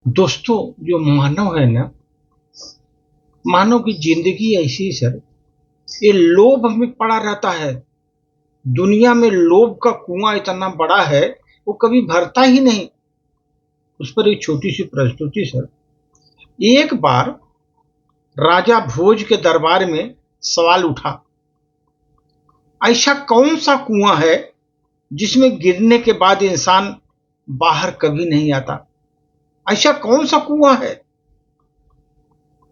दोस्तों, जो मानव है ना, मानव की जिंदगी ऐसी है सर। ये लोभ में पड़ा रहता है। दुनिया में लोभ का कुआं इतना बड़ा है, वो कभी भरता ही नहीं। उस पर एक छोटी सी प्रस्तुति सर। एक बार राजा भोज के दरबार में सवाल उठा, ऐसा कौन सा कुआं है जिसमें गिरने के बाद इंसान बाहर कभी नहीं आता? ऐसा कौन सा कुआं है?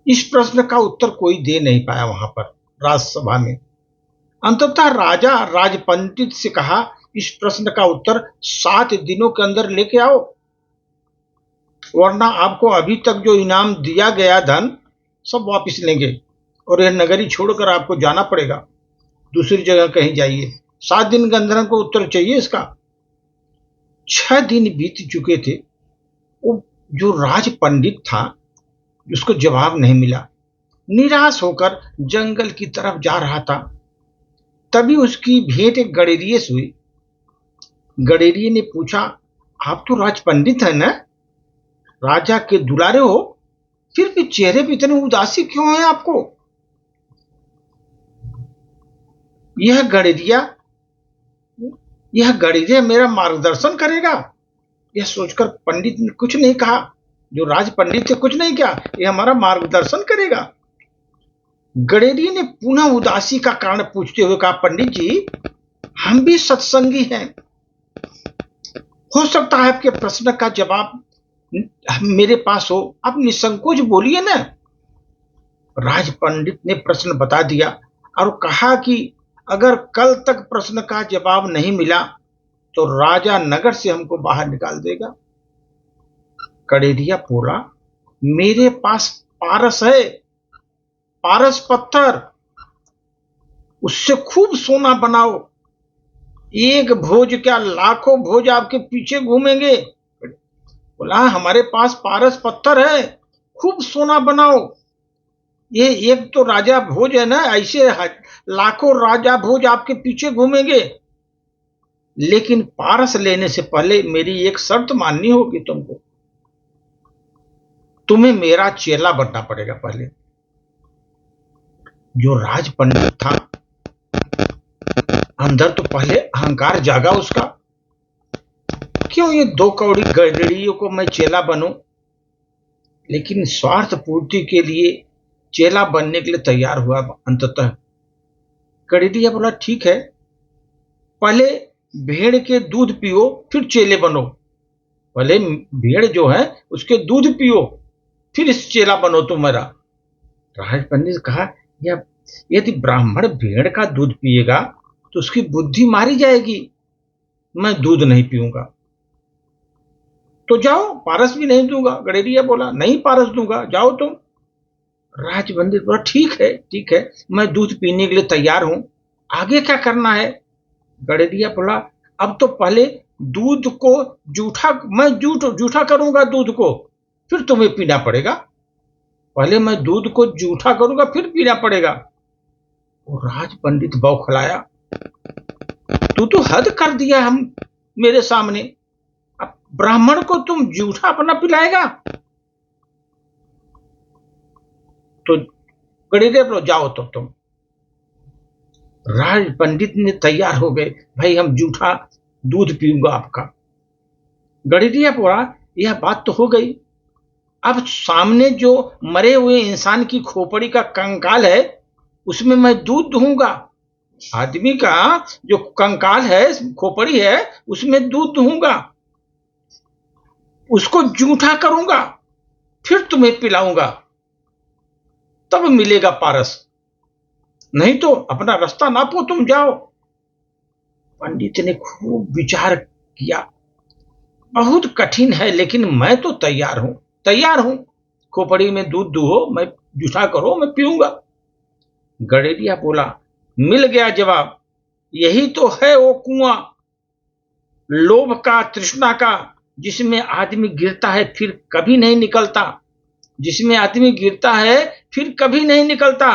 इस प्रश्न का उत्तर कोई दे नहीं पाया वहां पर राजसभा में। अंततः राजा राजपंडित से कहा, इस प्रश्न का उत्तर 7 दिनों के अंदर लेके आओ, वरना आपको अभी तक जो इनाम दिया गया धन सब वापस लेंगे और यह नगरी छोड़कर आपको जाना पड़ेगा। दूसरी जगह कहीं जाइए। 7 दिन के अंदर हमको उत्तर चाहिए इसका। 6 दिन बीत चुके थे। वो जो राज पंडित था, उसको जवाब नहीं मिला। निराश होकर जंगल की तरफ जा रहा था। तभी उसकी भेंट एक गडेरिये से हुई। गडेरिये ने पूछा, आप तो राज पंडित है ना, राजा के दुलारे हो, फिर भी चेहरे पे इतनी उदासी क्यों है आपको? यह गडेरिया यह गडेरिया मेरा मार्गदर्शन करेगा। यह सोचकर पंडित ने कुछ नहीं कहा। जो राज पंडित थे कुछ नहीं किया, यह हमारा मार्गदर्शन करेगा। गडेरिये ने पुनः उदासी का कारण पूछते हुए कहा, पंडित जी, हम भी सत्संगी हैं, हो सकता है आपके प्रश्न का जवाब मेरे पास हो, आप निसंकोच बोलिए ना। राज पंडित ने प्रश्न बता दिया और कहा कि अगर कल तक प्रश्न का जवाब नहीं मिला तो राजा नगर से हमको बाहर निकाल देगा। कड़ेरिया बोला, मेरे पास पारस है, पारस पत्थर, उससे खूब सोना बनाओ। एक भोज क्या, लाखों भोज आपके पीछे घूमेंगे। बोला, हमारे पास पारस पत्थर है, खूब सोना बनाओ। ये एक तो राजा भोज है ना, ऐसे लाखों राजा भोज आपके पीछे घूमेंगे। लेकिन पारस लेने से पहले मेरी एक शर्त माननी होगी तुमको। तुम्हें मेरा चेला बनना पड़ेगा पहले। जो राज पंडित था, अंदर तो पहले अहंकार जागा उसका। क्यों ये 2 कौड़ी गडरियों को मैं चेला बनूं? लेकिन स्वार्थ पूर्ति के लिए चेला बनने के लिए तैयार हुआ अंततः। गडरिया बोला, ठीक है, पहले भेड़ के दूध पियो, फिर चेले बनो। पहले भेड़ जो है उसके दूध पियो, फिर इस चेला बनो तुम मेरा। राज पंडित ने कहा, यदि ब्राह्मण भेड़ का दूध पिएगा तो उसकी बुद्धि मारी जाएगी, मैं दूध नहीं पीऊंगा। तो जाओ, पारस भी नहीं दूंगा। गडेरिया बोला, नहीं पारस दूंगा, जाओ तुम। राज पंडित बोला, ठीक है ठीक है, मैं दूध पीने के लिए तैयार हूं, आगे क्या करना है? गडेरिया बोला, अब तो पहले दूध को जूठा, मैं जूठा करूंगा दूध को, फिर तुम्हें पीना पड़ेगा। पहले मैं दूध को जूठा करूंगा, फिर पीना पड़ेगा। वो राज पंडित बौखलाया, तू तो हद कर दिया हम मेरे सामने। अब ब्राह्मण को तुम जूठा अपना पिलाएगा? तो गडेरिया बोलो, जाओ तो तुम। राज पंडित ने तैयार हो गए, भाई हम जूठा दूध पीऊंगा आपका। गडेरिया बोला, यह बात तो हो गई, अब सामने जो मरे हुए इंसान की खोपड़ी का कंकाल है उसमें मैं दूध दूंगा। आदमी का जो कंकाल है, खोपड़ी है, उसमें दूध दूंगा, उसको जूठा करूंगा, फिर तुम्हें पिलाऊंगा, तब मिलेगा पारस, नहीं तो अपना रास्ता नापो, तुम जाओ। पंडित ने खूब विचार किया, बहुत कठिन है लेकिन मैं तो तैयार हूं, तैयार हूं। खोपड़ी में दूध दूहो, मैं जूठा करो, मैं पीऊंगा। गडेरिया बोला, मिल गया जवाब, यही तो है वो कुआं, लोभ का, तृष्णा का, जिसमें आदमी गिरता है फिर कभी नहीं निकलता, जिसमें आदमी गिरता है फिर कभी नहीं निकलता।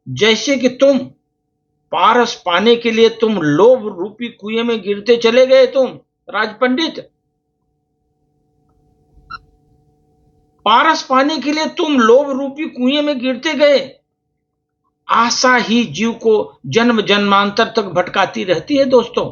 जैसे कि तुम, पारस पाने के लिए तुम लोभ रूपी कुएं में गिरते चले गए तुम, राज पंडित। पारस पाने के लिए तुम लोभ रूपी कुएं में गिरते गए। आशा ही जीव को जन्म जन्मांतर तक भटकाती रहती है दोस्तों।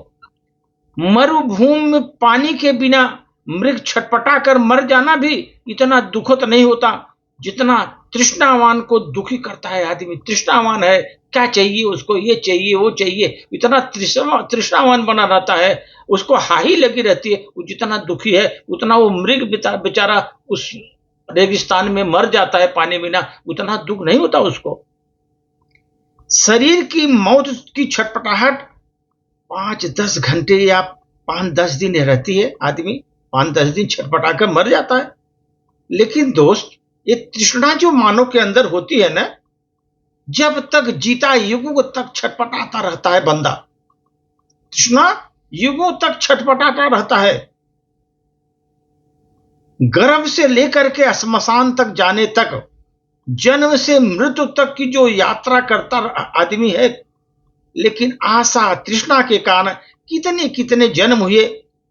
मरुभूमि में पानी के बिना मृग छटपटा कर मर जाना भी इतना दुखद नहीं होता जितना तृष्णावान को दुखी करता है आदमी। तृष्णावान है, क्या चाहिए उसको, ये चाहिए वो चाहिए, इतना तृष्णावान बना रहता है, उसको हाही लगी रहती है। वो जितना दुखी है उतना वो मृग बेचारा उस रेगिस्तान में मर जाता है पानी बिना, उतना दुख नहीं होता उसको। शरीर की मौत की छटपटाहट 5-10 घंटे या 5-10 दिन रहती है। आदमी 5-10 दिन छटपटा कर मर जाता है। लेकिन दोस्त, ये तृष्णा जो मानव के अंदर होती है ना, जब तक जीता युगों तक छटपटाता रहता है बंदा। तृष्णा युगों तक छटपटाता रहता है। गर्भ से लेकर के श्मशान तक जाने तक, जन्म से मृत्यु तक की जो यात्रा करता आदमी है, लेकिन आशा तृष्णा के कारण कितने कितने जन्म हुए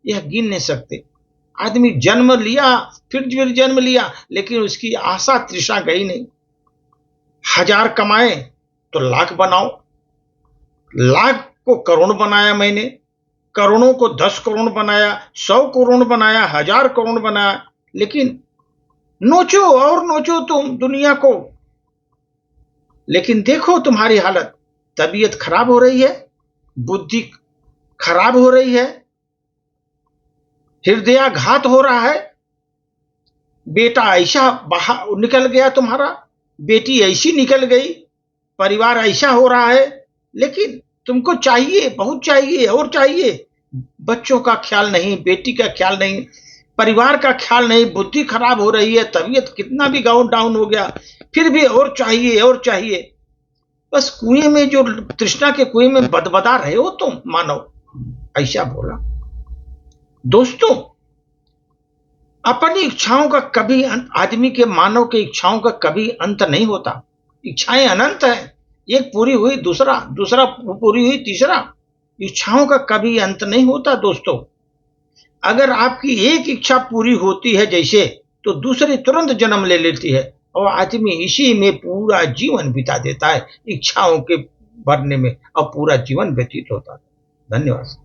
यह गिन नहीं सकते। आदमी जन्म लिया, फिर जन्म लिया, लेकिन उसकी आशा तृष्णा गई नहीं। 1000 कमाए तो लाख बनाओ, लाख को करोड़ बनाया मैंने, करोड़ों को 10 करोड़ बनाया, 100 करोड़ बनाया, 1000 करोड़ बनाया, लेकिन नोचो और नोचो तुम दुनिया को। लेकिन देखो तुम्हारी हालत, तबीयत खराब हो रही है, बुद्धि खराब हो रही है, हृदयाघात हो रहा है, बेटा ऐसा बाहर निकल गया तुम्हारा, बेटी ऐसी निकल गई, परिवार ऐसा हो रहा है, लेकिन तुमको चाहिए, बहुत चाहिए और चाहिए। बच्चों का ख्याल नहीं, बेटी का ख्याल नहीं, परिवार का ख्याल नहीं, बुद्धि खराब हो रही है, तबीयत कितना भी डाउन हो गया, फिर भी और चाहिए और चाहिए। बस कुएं में, जो तृष्णा के कुएं में बदबदा रहे हो तुम मानव, ऐसा बोला। दोस्तों, अपनी इच्छाओं का कभी अंत, आदमी के मानव के इच्छाओं का कभी अंत नहीं होता। इच्छाएं अनंत है, एक पूरी हुई दूसरा, दूसरा पूरी हुई तीसरा। इच्छाओं का कभी अंत नहीं होता दोस्तों। अगर आपकी एक इच्छा पूरी होती है जैसे, तो दूसरी तुरंत जन्म ले लेती है और आदमी इसी में पूरा जीवन बिता देता है, इच्छाओं के भरने में, और पूरा जीवन व्यतीत होता है। धन्यवाद।